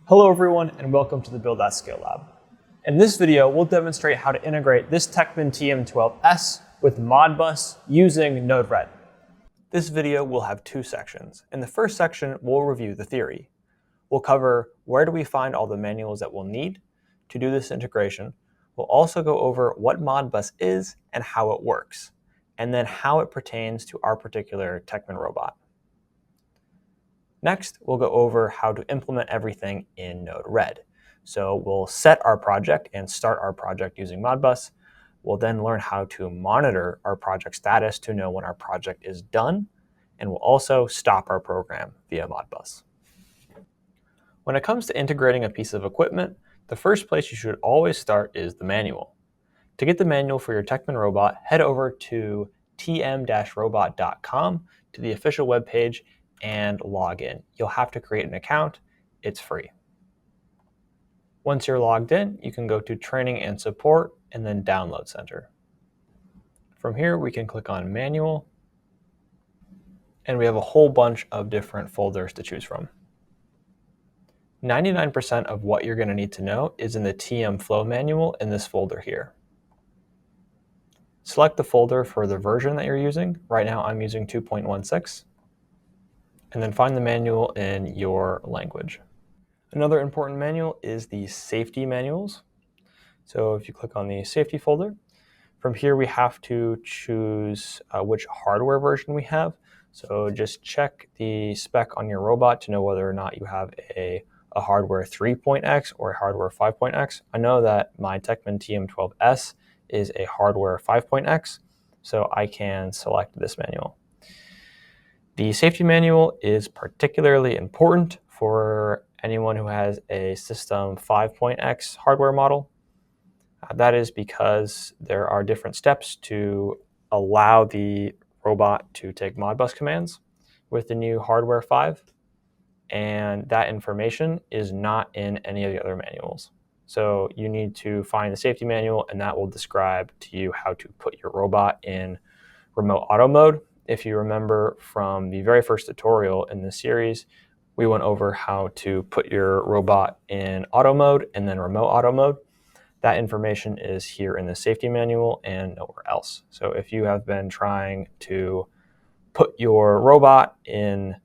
Hello everyone and welcome to the Build at Scale Lab. In this video, we'll demonstrate how to integrate this Techman TM12S with Modbus using Node-RED. This video will have two sections. In the first section, we'll review the theory. We'll cover where do we find all the manuals that we'll need to do this integration. We'll also go over what Modbus is and how it works, and then how it pertains to our particular Techman Robot. Next, we'll go over how to implement everything in Node-RED. So we'll set our project and start our project using Modbus. We'll then learn how to monitor our project status to know when our project is done, and we'll also stop our program via Modbus. When it comes to integrating a piece of equipment, the first place you should always start is the manual. To get the manual for your Techman Robot, head over to tm-robot.com to the official webpage and log in. You'll have to create an account. It's free. Once you're logged in, you can go to Training and Support and then Download Center. From here, we can click on Manual, and we have a whole bunch of different folders to choose from. 99% of what you're going to need to know is in the TM Flow manual in this folder here. Select the folder for the version that you're using. Right now, I'm using 2.16. And then find the manual in your language. Another important manual is the safety manuals. So if you click on the safety folder, from here we have to choose which hardware version we have. So just check the spec on your robot to know whether or not you have a hardware 3.x or a hardware 5.x. I know that my Techman TM12S is a hardware 5.x, so I can select this manual. The safety manual is particularly important for anyone who has a System 5.x hardware model. That is because there are different steps to allow the robot to take Modbus commands with the new hardware 5, and that information is not in any of the other manuals. So you need to find the safety manual, and that will describe to you how to put your robot in remote auto mode. If you remember from the very first tutorial in this series, we went over how to put your robot in auto mode and then remote auto mode. That information is here in the safety manual and nowhere else. So if you have been trying to put your robot in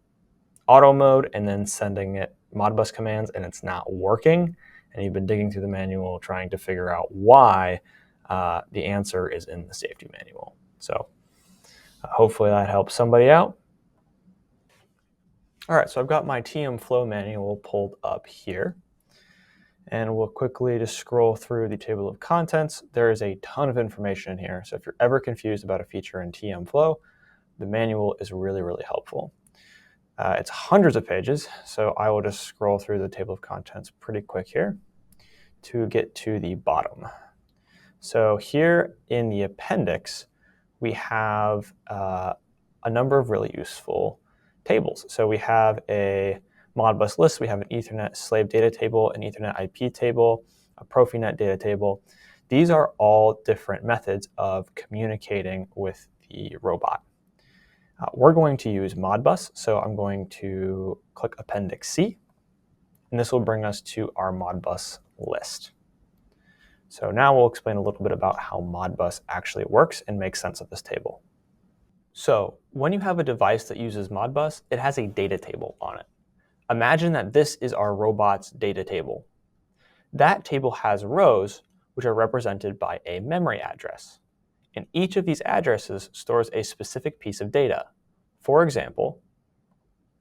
auto mode and then sending it Modbus commands and it's not working, and you've been digging through the manual trying to figure out why, the answer is in the safety manual. So hopefully that helps somebody out. All right, so I've got my TM Flow manual pulled up here, and we'll quickly just scroll through the table of contents. There is a ton of information in here, so if you're ever confused about a feature in TM Flow, the manual is really, really helpful. It's hundreds of pages, so I will just scroll through the table of contents pretty quick here to get to the bottom. So here in the appendix, we have a number of really useful tables. So we have a Modbus list, we have an Ethernet slave data table, an Ethernet IP table, a Profinet data table. These are all different methods of communicating with the robot. We're going to use Modbus, so I'm going to click Appendix C, and this will bring us to our Modbus list. So now we'll explain a little bit about how Modbus actually works and makes sense of this table. So when you have a device that uses Modbus, it has a data table on it. Imagine that this is our robot's data table. That table has rows which are represented by a memory address. And each of these addresses stores a specific piece of data. For example,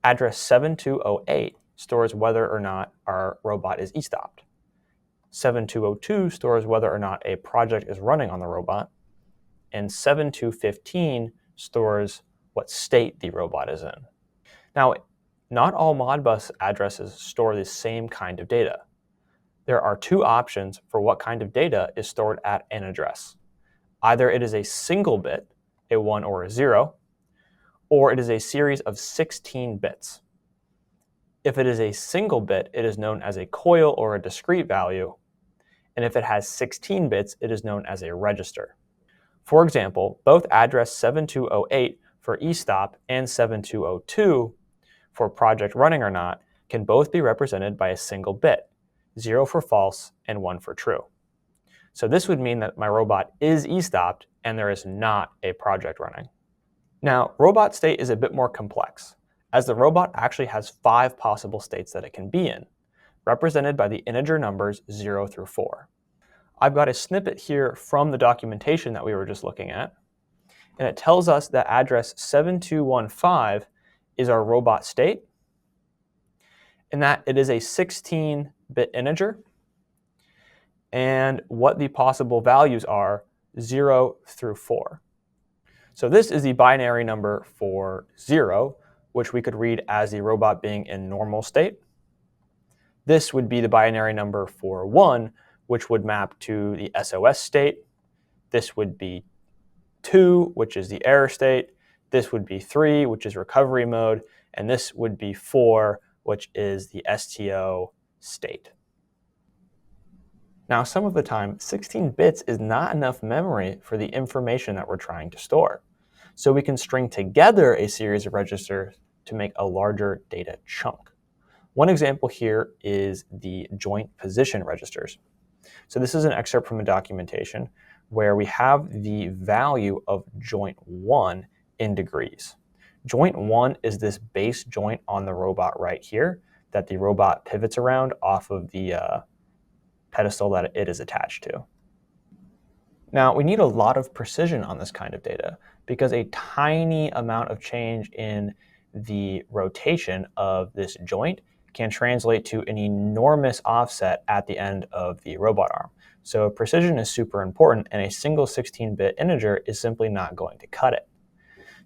address 7208 stores whether or not our robot is e-stopped. 7202 stores whether or not a project is running on the robot, and 7215 stores what state the robot is in. Now, not all Modbus addresses store the same kind of data. There are two options for what kind of data is stored at an address. Either it is a single bit, a 1 or a 0, or it is a series of 16 bits. If it is a single bit, it is known as a coil or a discrete value, and if it has 16 bits, it is known as a register. For example, both address 7208 for e-stop and 7202 for project running or not can both be represented by a single bit, 0 for false and 1 for true. So this would mean that my robot is e-stopped and there is not a project running. Now, robot state is a bit more complex, as the robot actually has 5 possible states that it can be in, represented by the integer numbers 0 through 4. I've got a snippet here from the documentation that we were just looking at, and it tells us that address 7215 is our robot state, and that it is a 16-bit integer, and what the possible values are 0 through 4. So this is the binary number for 0, which we could read as the robot being in normal state. This would be the binary number for 1, which would map to the SOS state. This would be 2, which is the error state. This would be 3, which is recovery mode. And this would be 4, which is the STO state. Now, some of the time, 16 bits is not enough memory for the information that we're trying to store. So we can string together a series of registers to make a larger data chunk. One example here is the joint position registers. So this is an excerpt from a documentation where we have the value of joint 1 in degrees. Joint 1 is this base joint on the robot right here that the robot pivots around off of the pedestal that it is attached to. Now, we need a lot of precision on this kind of data because a tiny amount of change in the rotation of this joint can translate to an enormous offset at the end of the robot arm. So precision is super important, and a single 16-bit integer is simply not going to cut it.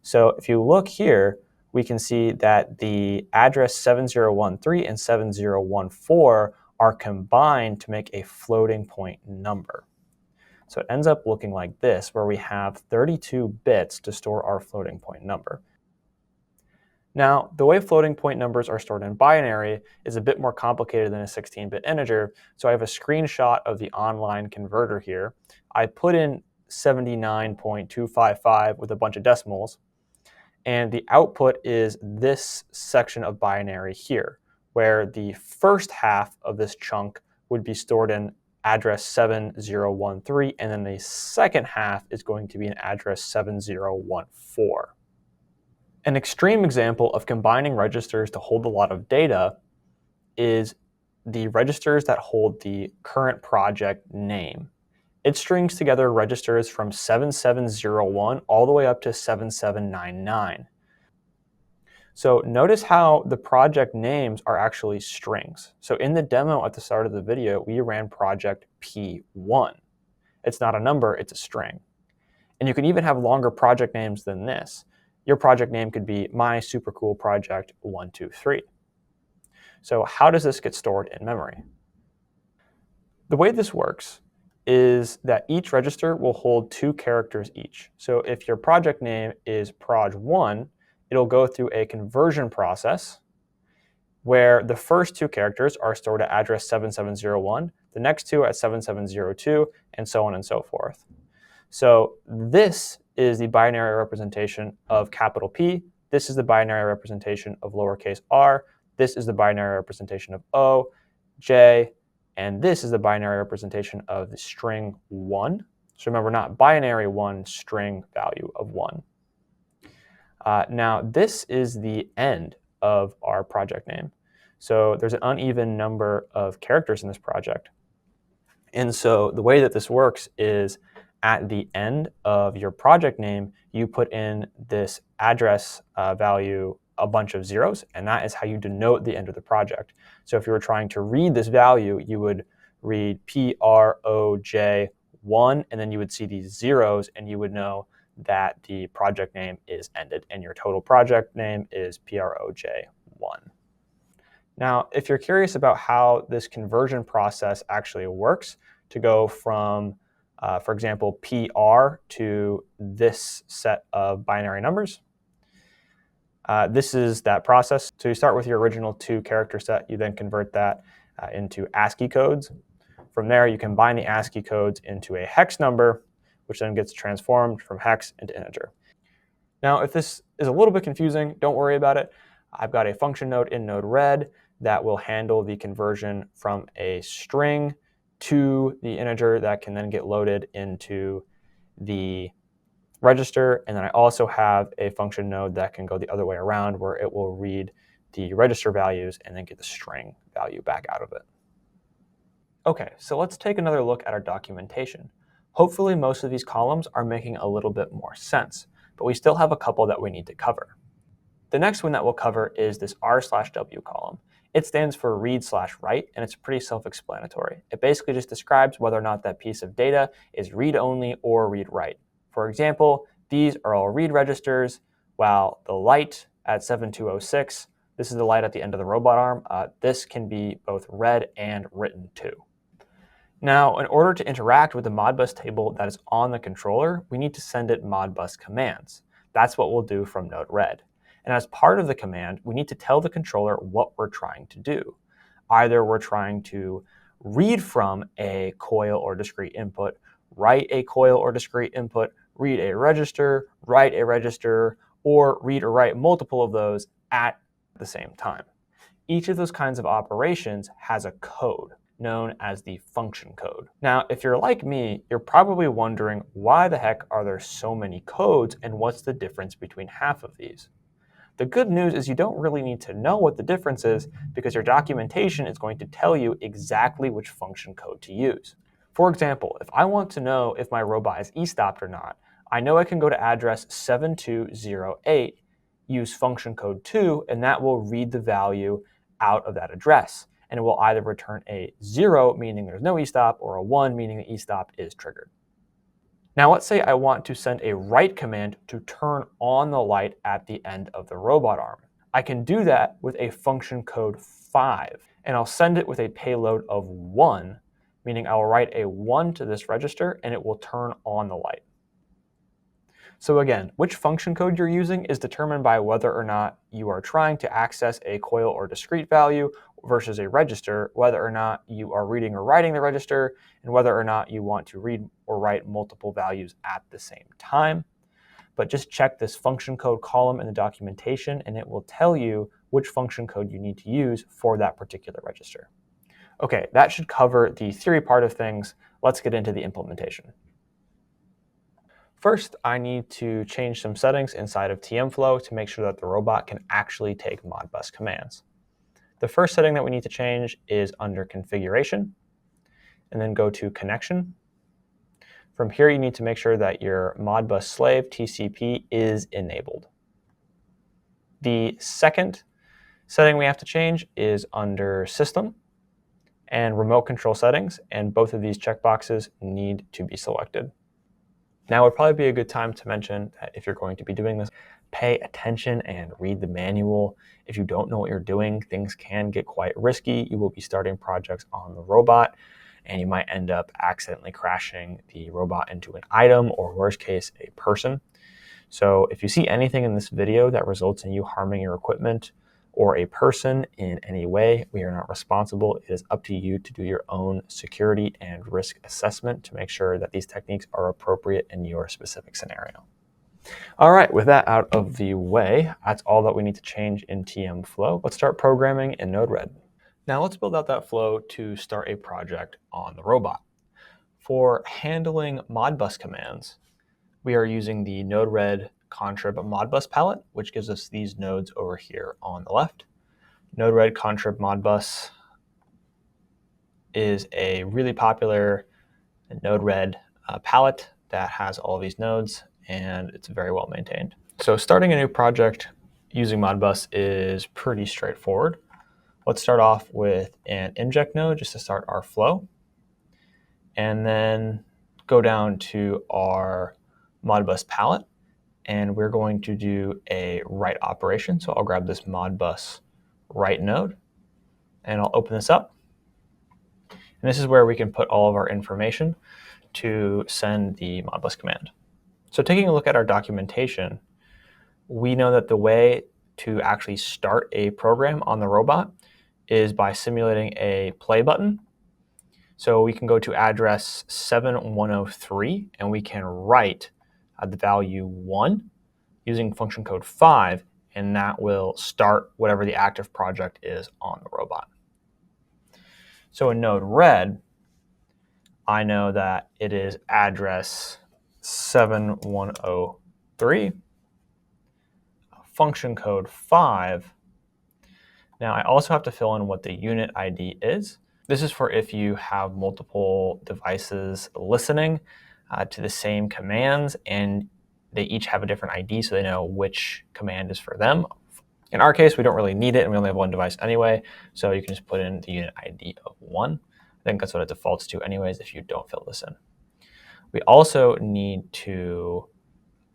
So if you look here, we can see that the address 7013 and 7014 are combined to make a floating point number. So it ends up looking like this, where we have 32 bits to store our floating point number. Now, the way floating point numbers are stored in binary is a bit more complicated than a 16-bit integer, so I have a screenshot of the online converter here. I put in 79.255 with a bunch of decimals, and the output is this section of binary here, where the first half of this chunk would be stored in address 7013, and then the second half is going to be in address 7014. An extreme example of combining registers to hold a lot of data is the registers that hold the current project name. It strings together registers from 7701 all the way up to 7799. So notice how the project names are actually strings. So in the demo at the start of the video, we ran project P1. It's not a number, it's a string. And you can even have longer project names than this. Your project name could be my super cool project 123. So how does this get stored in memory? The way this works is that each register will hold 2 characters each. So if your project name is proj1, it'll go through a conversion process where the first 2 characters are stored at address 7701, the next 2 at 7702, and so on and so forth. So this is the binary representation of capital P. This is the binary representation of lowercase r. This is the binary representation of O, J, and this is the binary representation of the string 1. So remember, not binary 1, string value of 1. Now, this is the end of our project name. So there's an uneven number of characters in this project. And so the way that this works is at the end of your project name, you put in this address value, a bunch of zeros, and that is how you denote the end of the project. So if you were trying to read this value, you would read PROJ1, and then you would see these zeros, and you would know that the project name is ended, and your total project name is PROJ1. Now, if you're curious about how this conversion process actually works to go from for example, PR to this set of binary numbers. This is that process. So you start with your original 2-character set. You then convert that into ASCII codes. From there, you combine the ASCII codes into a hex number, which then gets transformed from hex into integer. Now, if this is a little bit confusing, don't worry about it. I've got a function node in node red that will handle the conversion from a string to the integer that can then get loaded into the register. And then I also have a function node that can go the other way around, where it will read the register values and then get the string value back out of it. Okay, so let's take another look at our documentation. Hopefully most of these columns are making a little bit more sense, but we still have a couple that we need to cover. The next one that we'll cover is this r/w column. It stands for read/write, and it's pretty self-explanatory. It basically just describes whether or not that piece of data is read-only or read-write. For example, these are all read registers, while the light at 7206, this is the light at the end of the robot arm, this can be both read and written too. Now, in order to interact with the Modbus table that is on the controller, we need to send it Modbus commands. That's what we'll do from node-red. And as part of the command, we need to tell the controller what we're trying to do. Either we're trying to read from a coil or discrete input, write a coil or discrete input, read a register, write a register, or read or write multiple of those at the same time. Each of those kinds of operations has a code known as the function code. Now, if you're like me, you're probably wondering, why the heck are there so many codes, and what's the difference between half of these? The good news is you don't really need to know what the difference is, because your documentation is going to tell you exactly which function code to use. For example, if I want to know if my robot is e-stopped or not, I know I can go to address 7208, use function code 2, and that will read the value out of that address. And it will either return a 0, meaning there's no e-stop, or a 1, meaning the e-stop is triggered. Now let's say I want to send a write command to turn on the light at the end of the robot arm. I can do that with a function code 5, and I'll send it with a payload of 1, meaning I will write a 1 to this register and it will turn on the light. So again, which function code you're using is determined by whether or not you are trying to access a coil or discrete value versus a register, whether or not you are reading or writing the register, and whether or not you want to read or write multiple values at the same time. But just check this function code column in the documentation, and it will tell you which function code you need to use for that particular register. Okay, that should cover the theory part of things. Let's get into the implementation. First, I need to change some settings inside of TMFlow to make sure that the robot can actually take Modbus commands. The first setting that we need to change is under Configuration, and then go to Connection. From here, you need to make sure that your Modbus slave TCP is enabled. The second setting we have to change is under System and Remote Control Settings, and both of these checkboxes need to be selected. Now would probably be a good time to mention that if you're going to be doing this, pay attention and read the manual. If you don't know what you're doing, things can get quite risky. You will be starting projects on the robot, and you might end up accidentally crashing the robot into an item, or worst case, a person. So if you see anything in this video that results in you harming your equipment or a person in any way, we are not responsible. It is up to you to do your own security and risk assessment to make sure that these techniques are appropriate in your specific scenario. All right, with that out of the way, that's all that we need to change in TMFlow. Let's start programming in Node-RED. Now let's build out that flow to start a project on the robot. For handling Modbus commands, we are using the Node-RED contrib Modbus palette, which gives us these nodes over here on the left. Node-RED contrib Modbus is a really popular Node-RED palette that has all of these nodes, and it's very well maintained. So starting a new project using Modbus is pretty straightforward. Let's start off with an inject node just to start our flow, and then go down to our Modbus palette, and we're going to do a write operation. So I'll grab this Modbus write node, and I'll open this up. And this is where we can put all of our information to send the Modbus command. So taking a look at our documentation, we know that the way to actually start a program on the robot is by simulating a play button. So we can go to address 7103, and we can write the value 1 using function code 5, and that will start whatever the active project is on the robot. So in node red, I know that it is address 7103, function code 5. Now I also have to fill in what the unit ID is. This is for if you have multiple devices listening to the same commands and they each have a different ID, so they know which command is for them. In our case, we don't really need it, and we only have one device anyway, so you can just put in the unit ID of 1. I think that's what it defaults to anyways if you don't fill this in. We also need to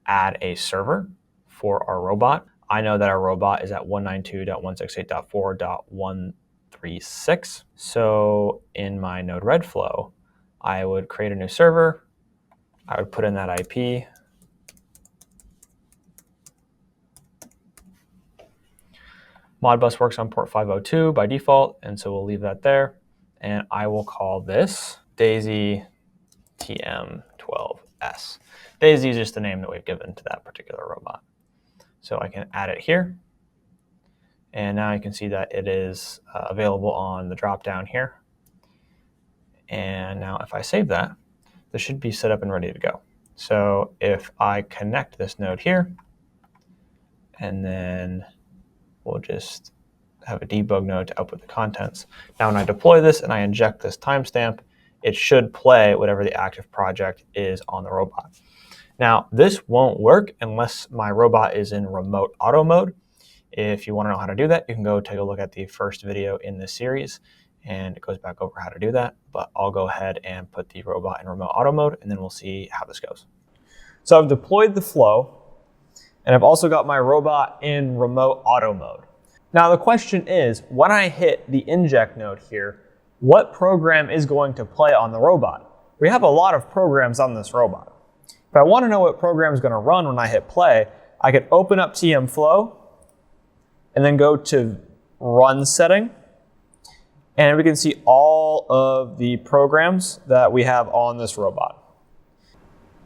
add a server for our robot. I know that our robot is at 192.168.4.136. So in my node red flow, I would create a new server. I would put in that IP. Modbus works on port 502 by default, and so we'll leave that there. And I will call this Daisy TM12S. Daisy is just the name that we've given to that particular robot. So I can add it here. And now you can see that it is available on the drop down here. And now if I save that, this should be set up and ready to go. So if I connect this node here, and then we'll just have a debug node to output the contents. Now when I deploy this and I inject this timestamp, it should play whatever the active project is on the robot. Now this won't work unless my robot is in remote auto mode. If you want to know how to do that, you can go take a look at the first video in this series, and it goes back over how to do that. But I'll go ahead and put the robot in remote auto mode, and then we'll see how this goes. So I've deployed the flow, and I've also got my robot in remote auto mode. Now the question is, when I hit the inject node here, what program is going to play on the robot? We have a lot of programs on this robot. If I want to know what program is going to run when I hit play, I could open up TM Flow and then go to Run Setting. And we can see all of the programs that we have on this robot.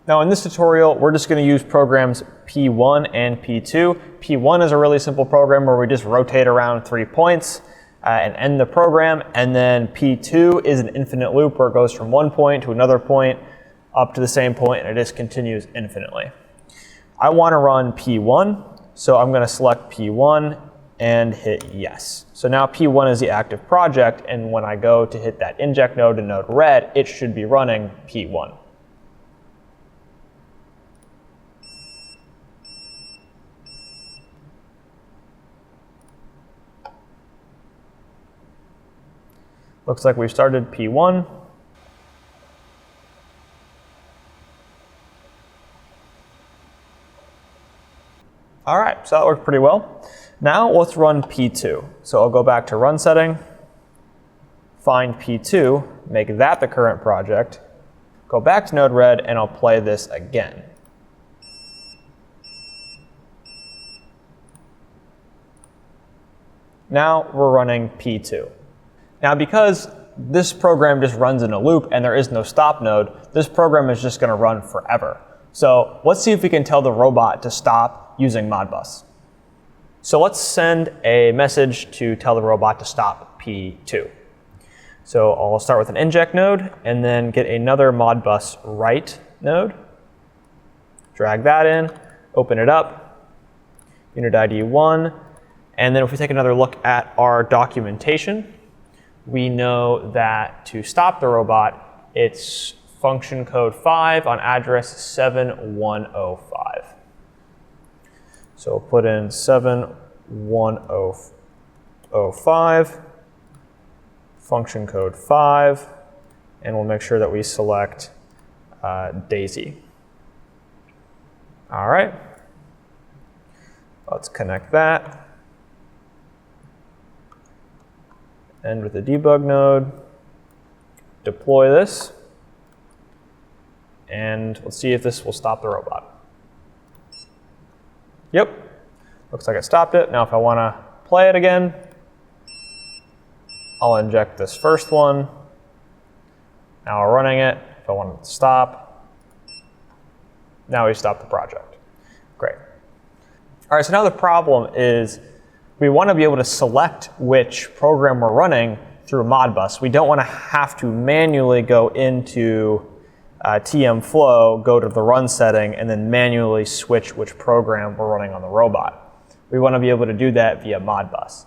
Now in this tutorial, we're just going to use programs P1 and P2. P1 is a really simple program where we just rotate around 3 points and end the program. And then P2 is an infinite loop where it goes from one point to another point up to the same point, and it just continues infinitely. I want to run P1, so I'm going to select P1 and hit yes. So now P1 is the active project, and when I go to hit that inject node in node red, it should be running P1. Looks like we've started P1. All right, so that worked pretty well. Now let's run P2. So I'll go back to Run Setting, find P2, make that the current project, go back to node red, and I'll play this again. Now we're running P2. Now because this program just runs in a loop and there is no stop node, this program is just going to run forever. So let's see if we can tell the robot to stop using Modbus. So let's send a message to tell the robot to stop P2. So I'll start with an inject node and then get another Modbus write node, drag that in, open it up, unit ID 1, and then if we take another look at our documentation, we know that to stop the robot, it's function code 5 on address 7105. So we'll put in 7105, function code 5, and we'll make sure that we select Daisy. All right, let's connect that. End with the debug node, deploy this, and let's see if this will stop the robot. Yep, looks like it stopped it. Now if I want to play it again, I'll inject this first one. Now we're running it. If I want it to stop, now we stop the project. Great. All right, so now the problem is we want to be able to select which program we're running through Modbus. We don't want to have to manually go into TM Flow, go to the run setting, and then manually switch which program we're running on the robot. We want to be able to do that via Modbus.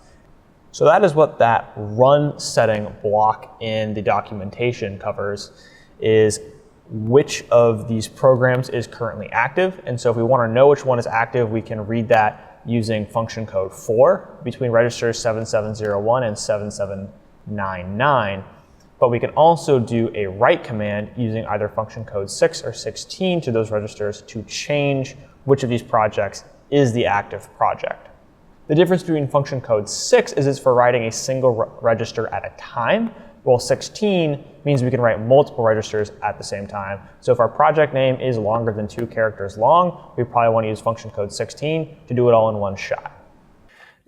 So that is what that run setting block in the documentation covers, is which of these programs is currently active. And so if we want to know which one is active, we can read that using function code 4 between registers 7701 and 7799. But we can also do a write command using either function code 6 or 16 to those registers to change which of these projects is the active project. The difference between function code 6 is it's for writing a single register at a time, while 16 means we can write multiple registers at the same time. So if our project name is longer than 2 characters long, we probably want to use function code 16 to do it all in one shot.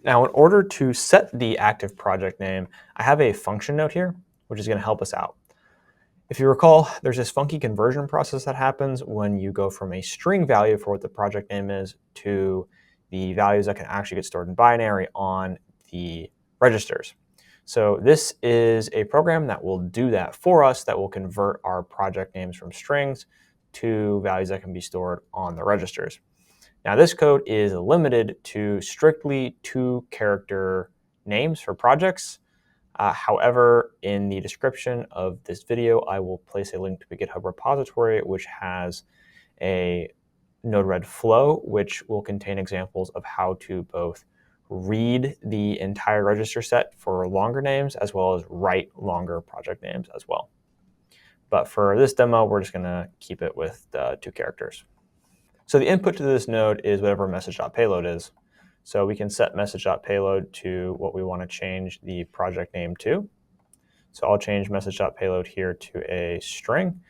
Now, in order to set the active project name, I have a function note here, which is going to help us out. If you recall, there's this funky conversion process that happens when you go from a string value for what the project name is to the values that can actually get stored in binary on the registers. So this is a program that will do that for us, that will convert our project names from strings to values that can be stored on the registers. Now this code is limited to strictly 2-character names for projects. However, in the description of this video, I will place a link to a GitHub repository which has a Node-RED flow, which will contain examples of how to both read the entire register set for longer names as well as write longer project names as well. But for this demo, we're just going to keep it with 2 characters. So the input to this node is whatever message.payload is. So we can set message.payload to what we want to change the project name to. So I'll change message.payload here to a string.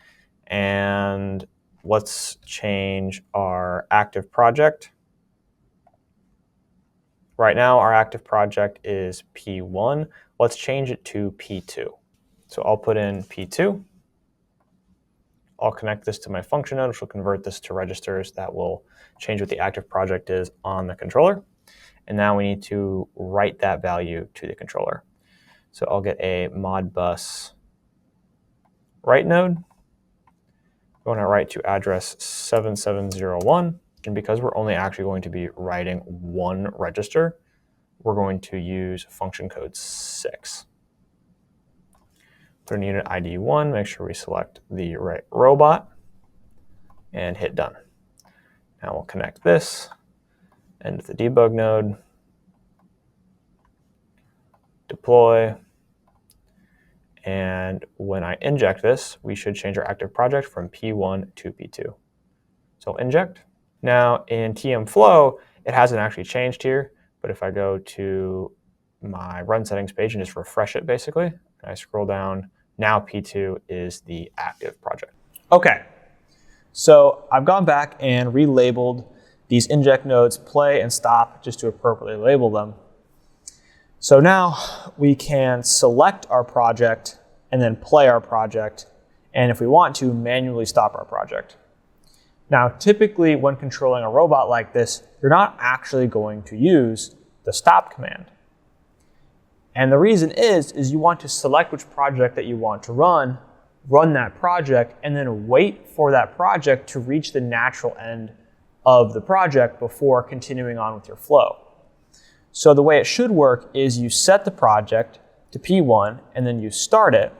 And let's change our active project. Right now, our active project is P1. Let's change it to P2. So I'll put in P2. I'll connect this to my function node, which will convert this to registers that will change what the active project is on the controller. And now we need to write that value to the controller. So I'll get a Modbus write node. We want to write to address 7701. And because we're only actually going to be writing one register, we're going to use function code 6. Put in unit ID 1, make sure we select the right robot, and hit done. Now we'll connect this into the debug node, deploy, and when I inject this, we should change our active project from P1 to P2. So I'll inject. Now in TM Flow, it hasn't actually changed here, but if I go to my run settings page and just refresh it basically, and I scroll down, now P2 is the active project. Okay, so I've gone back and relabeled these inject nodes play and stop just to appropriately label them. So now we can select our project and then play our project, and if we want to, manually stop our project. Now, typically when controlling a robot like this, you're not actually going to use the stop command. And the reason is you want to select which project that you want to run that project, and then wait for that project to reach the natural end of the project before continuing on with your flow. So the way it should work is you set the project to P1, and then you start it,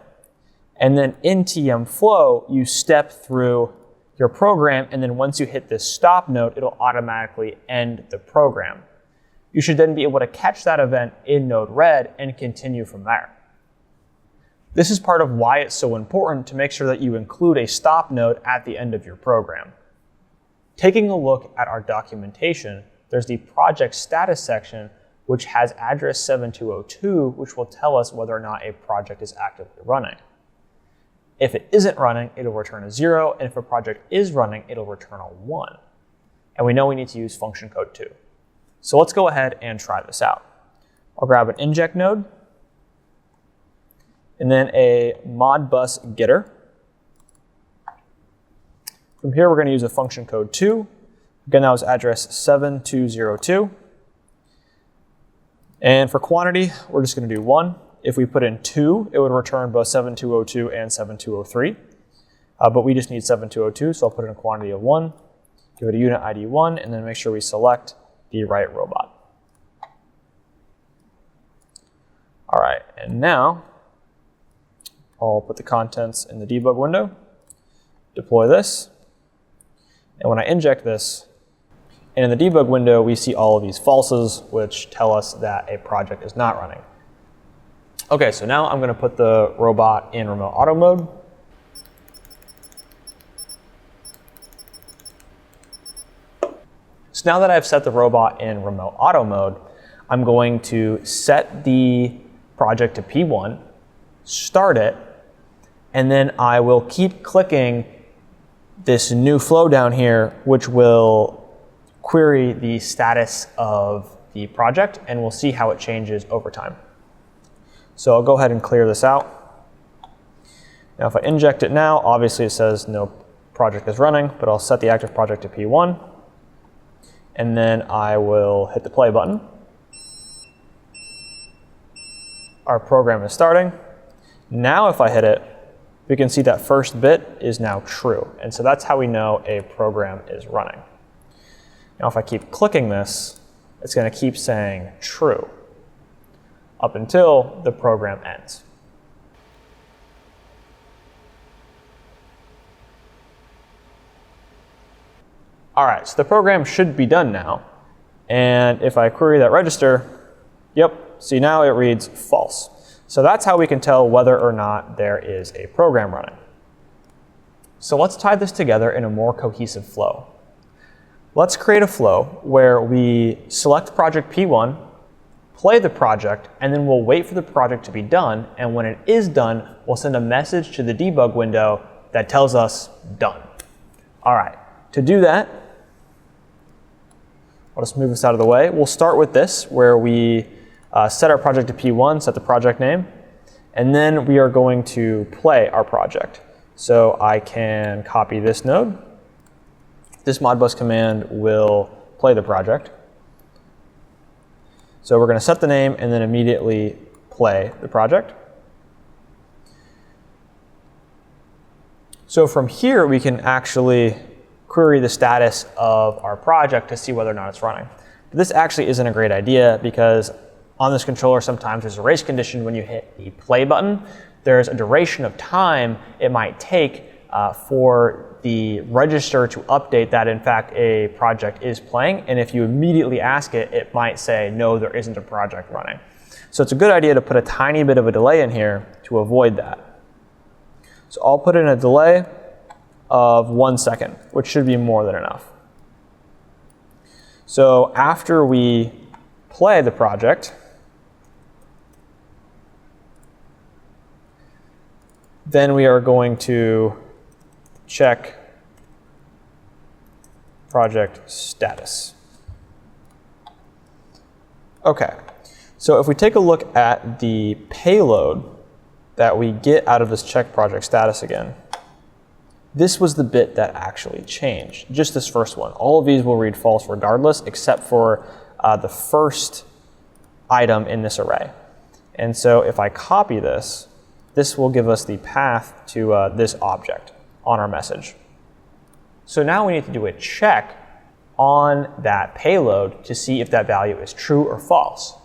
and then in TM Flow, you step through your program, and then once you hit this stop note, it'll automatically end the program. You should then be able to catch that event in Node-RED and continue from there. This is part of why it's so important to make sure that you include a stop node at the end of your program. Taking a look at our documentation, there's the project status section, which has address 7202, which will tell us whether or not a project is actively running. If it isn't running, it'll return a 0, and if a project is running, it'll return a 1. And we know we need to use function code 2. So let's go ahead and try this out. I'll grab an inject node, and then a Modbus getter. From here, we're going to use a function code 2 Again, that was address 7202. And for quantity, we're just going to do 1. If we put in 2, it would return both 7202 and 7203. But we just need 7202, so I'll put in a quantity of 1, give it a unit ID 1, and then make sure we select the right robot. All right, and now I'll put the contents in the debug window, deploy this, and when I inject this, and in the debug window, we see all of these falses, which tell us that a project is not running. Okay, so now I'm going to put the robot in remote auto mode. So now that I've set the robot in remote auto mode, I'm going to set the project to P1, start it, and then I will keep clicking this new flow down here, which will query the status of the project, and we'll see how it changes over time. So I'll go ahead and clear this out. Now if I inject it now, obviously it says no project is running, but I'll set the active project to P1, and then I will hit the play button. Our program is starting. Now if I hit it, we can see that first bit is now true, and so that's how we know a program is running. Now if I keep clicking this, it's going to keep saying true up until the program ends. All right, so the program should be done now. And if I query that register, yep, see now it reads false. So that's how we can tell whether or not there is a program running. So let's tie this together in a more cohesive flow. Let's create a flow where we select project P1, play the project, and then we'll wait for the project to be done. And when it is done, we'll send a message to the debug window that tells us done. All right, to do that, I'll just move this out of the way. We'll start with this where we set our project to P1, set the project name, and then we are going to play our project. So I can copy this node. This Modbus command will play the project. So we're going to set the name and then immediately play the project. So from here, we can actually query the status of our project to see whether or not it's running. But this actually isn't a great idea because on this controller, sometimes there's a race condition when you hit the play button. There's a duration of time it might take for the register to update that in fact a project is playing, and if you immediately ask it, it might say no, there isn't a project running. So it's a good idea to put a tiny bit of a delay in here to avoid that. So I'll put in a delay of 1 second, which should be more than enough. So after we play the project, then we are going to check project status. Okay, so if we take a look at the payload that we get out of this check project status again, this was the bit that actually changed, just this first one. All of these will read false regardless, except for the first item in this array. And so if I copy this, this will give us the path to this object on our message. So now we need to do a check on that payload to see if that value is true or false.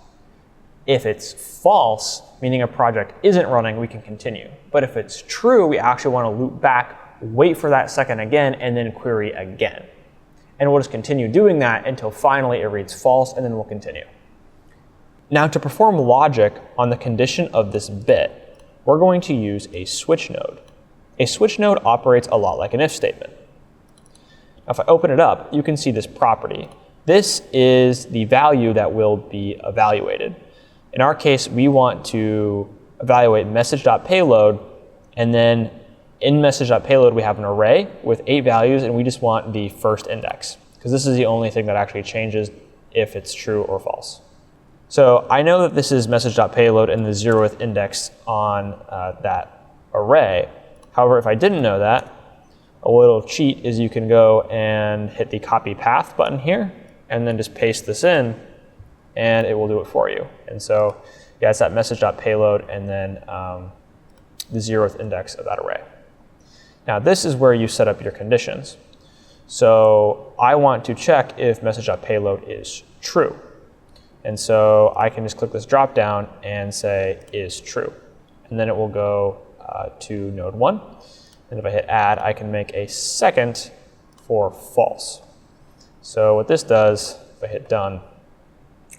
If it's false, meaning a project isn't running, we can continue. But if it's true, we actually want to loop back, wait for that second again, and then query again. And we'll just continue doing that until finally it reads false, and then we'll continue. Now to perform logic on the condition of this bit, we're going to use a switch node. A switch node operates a lot like an if statement. Now, if I open it up, you can see this property. This is the value that will be evaluated. In our case, we want to evaluate message.payload, and then in message.payload, we have an array with 8 values, and we just want the first index, because this is the only thing that actually changes if it's true or false. So I know that this is message.payload and the 0th index on that array. However, if I didn't know that, A little cheat is you can go and hit the copy path button here and then just paste this in and it will do it for you. And so yeah, it's that message.payload and then the 0th index of that array. Now this is where you set up your conditions. So I want to check if message.payload is true. And so I can just click this drop down and say is true. And then it will go to node 1. And if I hit add, I can make a second for false. So what this does, if I hit done,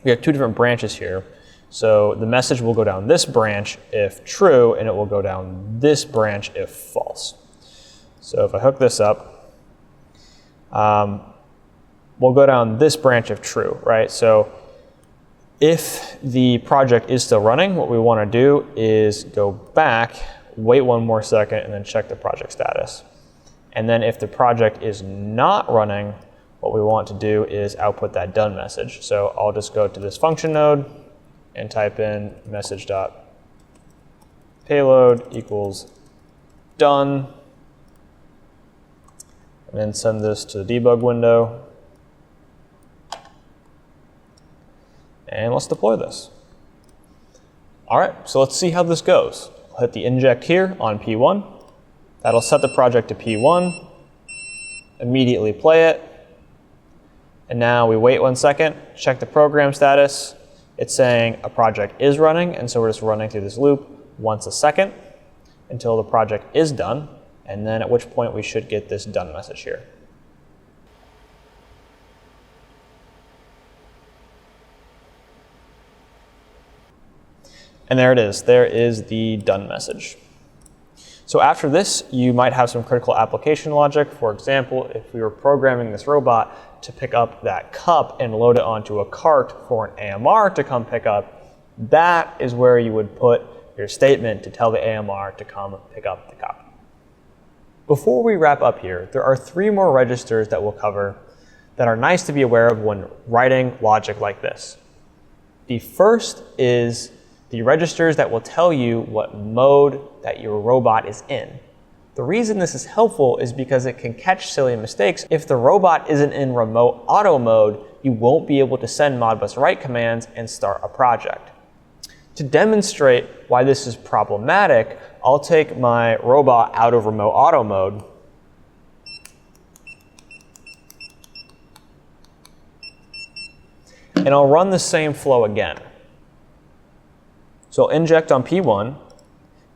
we have 2 different branches here. So the message will go down this branch if true, and it will go down this branch if false. So if I hook this up, we'll go down this branch if true, right? So if the project is still running, what we want to do is go back, wait 1 more second, and then check the project status. And then if the project is not running, what we want to do is output that done message. So I'll just go to this function node and type in message.payload equals done, and then send this to the debug window. And let's deploy this. All right, so let's see how this goes. I'll hit the inject here on P1. That'll set the project to P1, immediately play it. And now we wait 1 second, check the program status. It's saying a project is running, and so we're just running through this loop once a second until the project is done, and then at which point we should get this done message here. And there it is. There is the done message. So after this, you might have some critical application logic. For example, if we were programming this robot to pick up that cup and load it onto a cart for an AMR to come pick up, that is where you would put your statement to tell the AMR to come pick up the cup. Before we wrap up here, there are 3 more registers that we'll cover that are nice to be aware of when writing logic like this. The first is the registers that will tell you what mode that your robot is in. The reason this is helpful is because it can catch silly mistakes. If the robot isn't in remote auto mode, you won't be able to send Modbus write commands and start a project. To demonstrate why this is problematic, I'll take my robot out of remote auto mode. And I'll run the same flow again. So I'll inject on P1,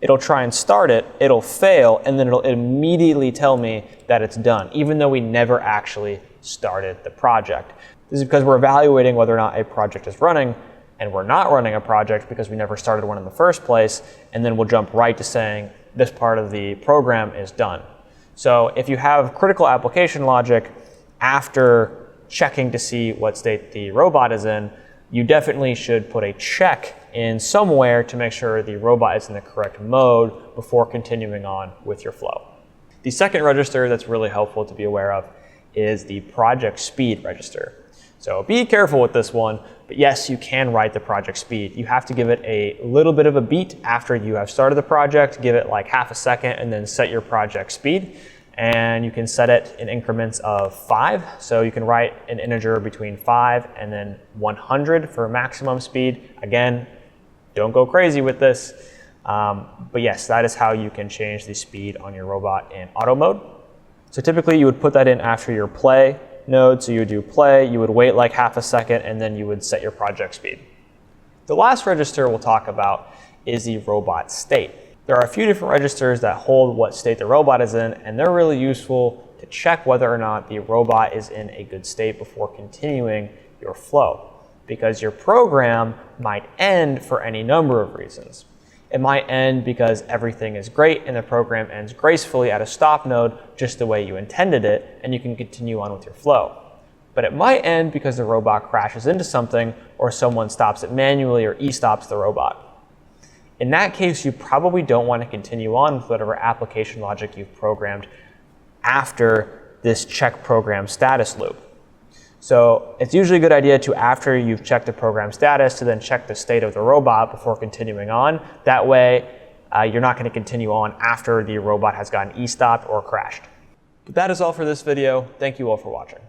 it'll try and start it, it'll fail, and then it'll immediately tell me that it's done, even though we never actually started the project. This is because we're evaluating whether or not a project is running, and we're not running a project because we never started one in the first place, and then we'll jump right to saying this part of the program is done. So if you have critical application logic after checking to see what state the robot is in, you definitely should put a check in somewhere to make sure the robot is in the correct mode before continuing on with your flow. The second register that's really helpful to be aware of is the project speed register. So be careful with this one, but yes, you can write the project speed. You have to give it a little bit of a beat after you have started the project, give it like half a second, and then set your project speed. And you can set it in increments of 5. So you can write an integer between 5 and then 100 for maximum speed. Again, don't go crazy with this. But yes, that is how you can change the speed on your robot in auto mode. So typically you would put that in after your play node. So you would do play, you would wait like half a second, and then you would set your project speed. The last register we'll talk about is the robot state. There are a few different registers that hold what state the robot is in, and they're really useful to check whether or not the robot is in a good state before continuing your flow. Because your program might end for any number of reasons. It might end because everything is great and the program ends gracefully at a stop node just the way you intended it, and you can continue on with your flow. But it might end because the robot crashes into something or someone stops it manually or e-stops the robot. In that case, you probably don't want to continue on with whatever application logic you've programmed after this check program status loop. So it's usually a good idea to, after you've checked the program status, to then check the state of the robot before continuing on. That way, you're not going to continue on after the robot has gotten e-stopped or crashed. But that is all for this video. Thank you all for watching.